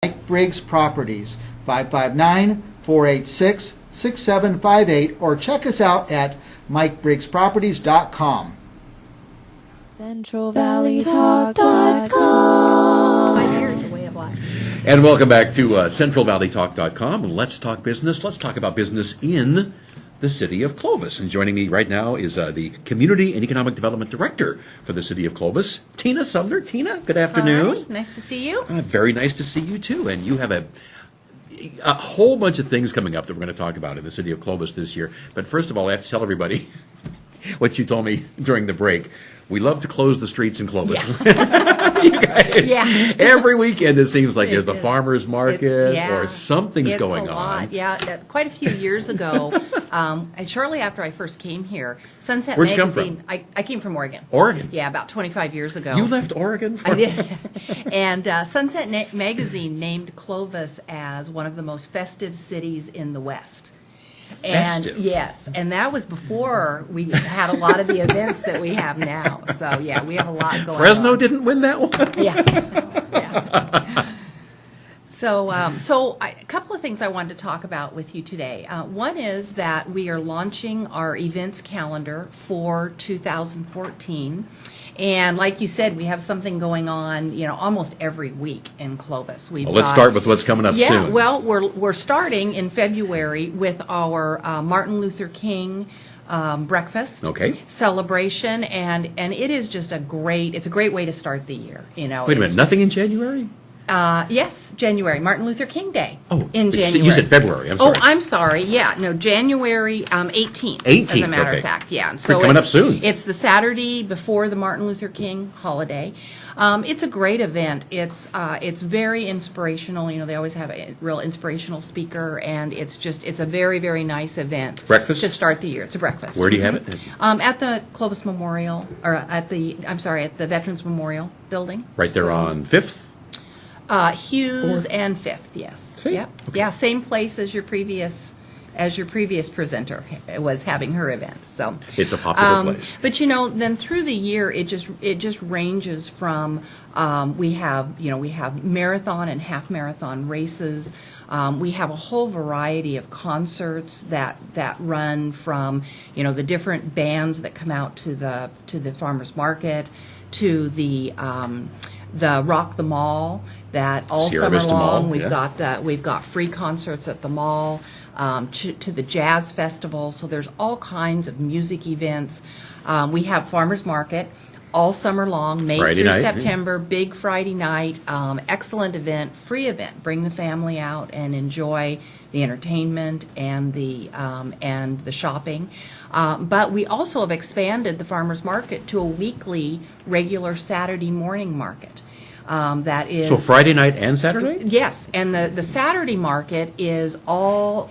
Mike Briggs Properties, 559-486-6758, or check us out at MikeBriggsProperties.com. CentralValleyTalk.com. My ears are way up black. And welcome back to CentralValleyTalk.com. And let's talk business. Let's talk about business in the city of Clovis. And joining me right now is the Community and Economic Development Director for the city of Clovis, Tina Sumner. Tina, good afternoon. Hi, nice to see you. Very nice to see you too. And you have a whole bunch of things coming up that we're going to talk about in the city of Clovis this year. But first of all, I have to tell everybody what you told me during the break. We love to close the streets in Clovis. Yeah. You guys, Yeah. every weekend it seems like there's the It- farmer's market or something's it's going a on. lot. Yeah, quite a few years ago, and shortly after I first came here, Sunset Where'd you come Magazine. I came from Oregon. Oregon? Yeah, about 25 years ago. You left Oregon for I did. And Sunset Magazine named Clovis as one of the most festive cities in the West. Festive. And yes, and that was before we had a lot of the events that we have now. So yeah, we have a lot going on. Fresno didn't win that one? Yeah. Yeah. So, a couple of things I wanted to talk about with you today. One is that we are launching our events calendar for 2014. And like you said, we have something going on, almost every week in Clovis. Well, let's start with what's coming up yeah, soon. well, we're starting in February with our Martin Luther King breakfast celebration, and it is just it's a great way to start the year. Wait a minute, nothing in January? Yes, January, Martin Luther King Day. Oh, in January. You said February. I'm sorry. Oh, I'm sorry. Yeah, no, January 18th. 18th, as a matter okay. of fact. Yeah, Coming up soon. It's the Saturday before the Martin Luther King holiday. It's a great event. It's very inspirational. They always have a real inspirational speaker, and it's a very, very nice event. Breakfast? To start the year. It's a breakfast. Where do you have it? At the Clovis Memorial, or at the Veterans Memorial Building. Right there on 5th? Hughes and Fifth, yes. See? Yep. Okay. Yeah, same place as your previous presenter was having her event. So It's a popular place. But then through the year it just ranges from we have marathon and half marathon races. We have a whole variety of concerts that run from the different bands that come out to the farmers market, to the Rock the Mall, that all Sierra summer Vista long Mall, we've got free concerts at the mall, to the jazz festival. So there's all kinds of music events. We have farmers market all summer long, May Friday through night, September. Big Friday night, excellent event, free event. Bring the family out and enjoy the entertainment and the shopping. But we also have expanded the farmers market to a weekly, regular Saturday morning market. That is So Friday night and Saturday? Yes, and the Saturday market is all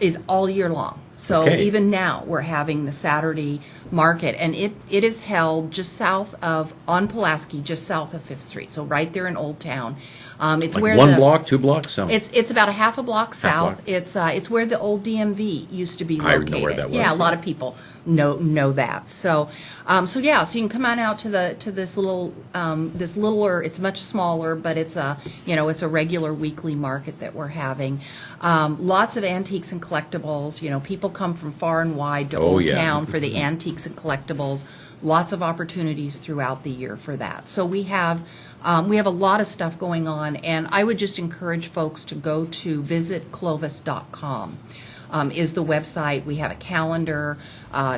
year long. So Okay. even now we're having the Saturday market, and it is held just on Pulaski, just south of 5th Street. So right there in Old Town. It's Like where one block, 2 blocks? So. It's about a half a block south. block. It's where the old DMV used to be I located. know where that was. Yeah, a lot of people know that. So you can come on out to this littler. It's much smaller, but it's a regular weekly market that we're having. Lots of antiques and collectibles. People come from far and wide to Old Town for the antiques and collectibles. Lots of opportunities throughout the year for that. So we have a lot of stuff going on, and I would just encourage folks to go to visitclovis.com. Is the website. We have a calendar,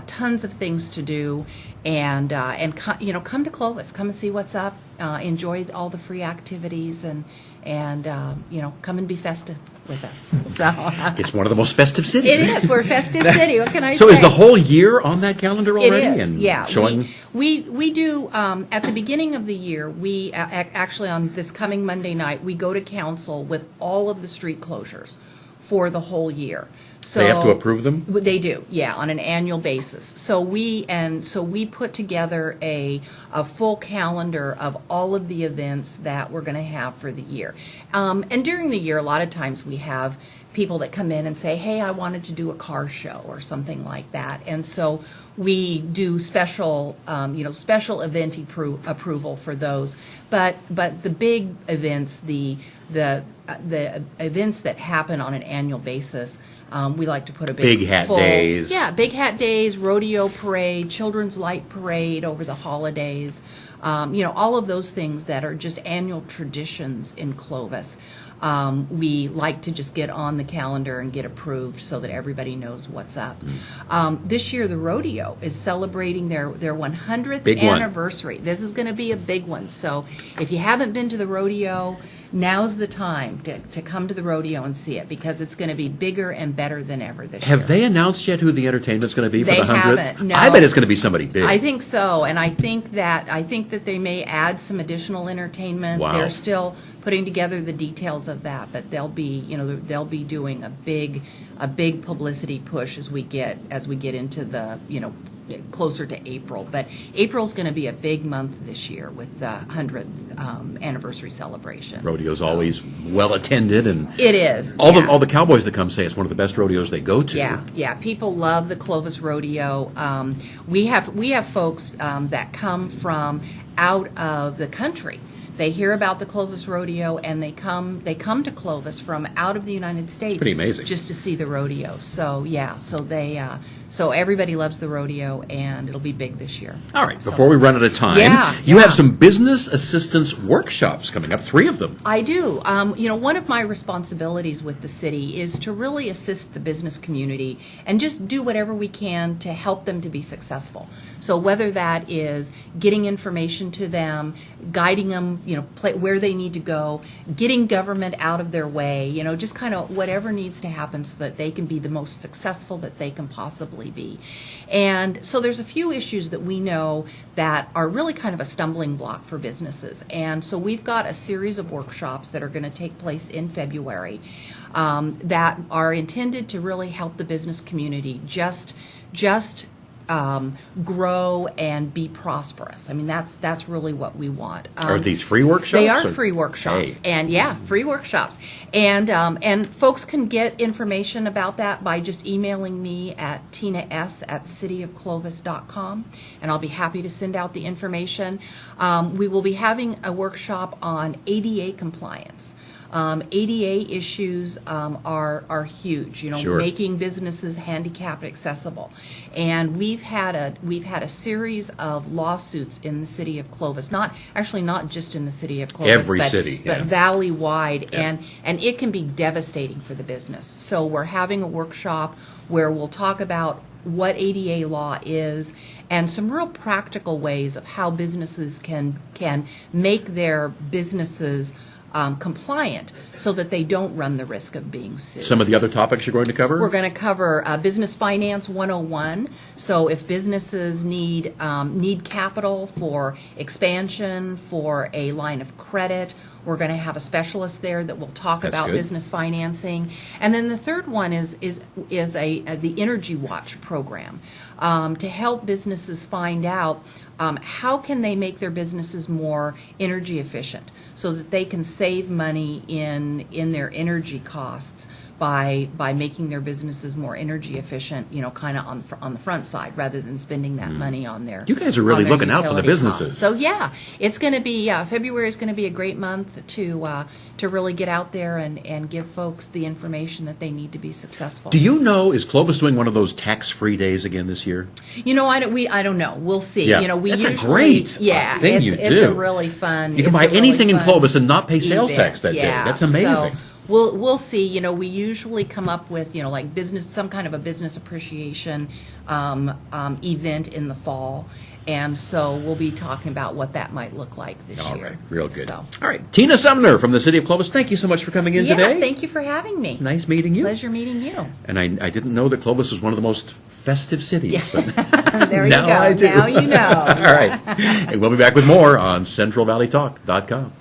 tons of things to do, and come to Clovis, come and see what's up, enjoy all the free activities, and come and be festive with us. So It's one of the most festive cities. it is. We're a festive city. What can I say? So is the whole year on that calendar already? It is, and yeah. Showing... We do, at the beginning of the year, we actually on this coming Monday night, we go to council with all of the street closures for the whole year. So They have to approve them? They do, yeah, on an annual basis. So we put together a full calendar of all of the events that we're going to have for the year. And during the year, a lot of times we have people that come in and say, hey, I wanted to do a car show or something like that. And so we do special, special event approval for those. But the big events, the events that happen on an annual basis, we like to put a Big hat days. Yeah, big hat days, rodeo parade, children's light parade over the holidays. All of those things that are just annual traditions in Clovis. We like to just get on the calendar and get approved so that everybody knows what's up. This year, the rodeo is celebrating their 100th Big one. anniversary. This is going to be a big one. So if you haven't been to the rodeo, now's the time to come to the rodeo and see it, because it's going to be bigger and better than ever this year. Have they announced yet who the entertainment's going to be for They the 100th? haven't, no. I bet it's going to be somebody big. I think so, and I think that they may add some additional entertainment. Wow. They're still putting together the details of that, but they'll be doing a big publicity push as we get into the closer to April. But April's going to be a big month this year with the 100th anniversary celebration. Rodeo's always well attended, and It is. all yeah. the cowboys that come say it's one of the best rodeos they go to. Yeah. People love the Clovis Rodeo. We have folks that come from out of the country. They hear about the Clovis Rodeo and they come to Clovis from out of the United States. Pretty amazing. Just to see the rodeo. So so everybody loves the rodeo, and it'll be big this year. All right, So- before we run out of time, you Yeah. have some business assistance workshops coming up, 3 of them. I do. One of my responsibilities with the city is to really assist the business community and just do whatever we can to help them to be successful. So whether that is getting information to them, guiding them, where they need to go, getting government out of their way, just kind of whatever needs to happen so that they can be the most successful that they can possibly be. And so there's a few issues that we know that are really kind of a stumbling block for businesses. And so we've got a series of workshops that are going to take place in February that are intended to really help the business community just grow and be prosperous. I mean, that's really what we want. Are these free workshops? They are or- free workshops, Hey. and free workshops, and folks can get information about that by just emailing me at tinaS@cityofclovis.com, and I'll be happy to send out the information. We will be having a workshop on ADA compliance. ADA issues are huge. Sure. Making businesses handicapped accessible, and we've had a series of lawsuits in the city of Clovis. Not just in the city of Clovis, Every but, city, but yeah. valley-wide, Yeah. and it can be devastating for the business. So we're having a workshop where we'll talk about what ADA law is and some real practical ways of how businesses can make their businesses compliant so that they don't run the risk of being sued. Some of the other topics you're going to cover? We're going to cover Business Finance 101. So if businesses need capital for expansion, for a line of credit, we're going to have a specialist there that will talk That's about good. business financing. And then the third one is the Energy Watch program to help businesses find out how can they make their businesses more energy efficient so that they can save money in their energy costs by making their businesses more energy efficient, kind of on the front side rather than spending that money on their You guys are really on their looking out for the utility businesses. costs. So it's going to be February is going to be a great month to really get out there and give folks the information that they need to be successful. Do you know, is Clovis doing one of those tax-free days again this year? I don't know. We'll see. Yeah. We That's a usually, great thing it's, you it's a do. really fun. You can it's buy a really anything in fun Clovis and not pay sales event. tax that day. Yeah. That's amazing. So we'll see. We usually come up with like some kind of a business appreciation event in the fall, and so we'll be talking about what that might look like this All year. right, real good. So, All right, Tina Sumner from the City of Clovis, thank you so much for coming in today. thank you for having me. Nice meeting you. Pleasure meeting you. And I didn't know that Clovis was one of the most festive cities. But There you Now go. I do. Now you know. all right, and we'll be back with more on CentralValleyTalk.com.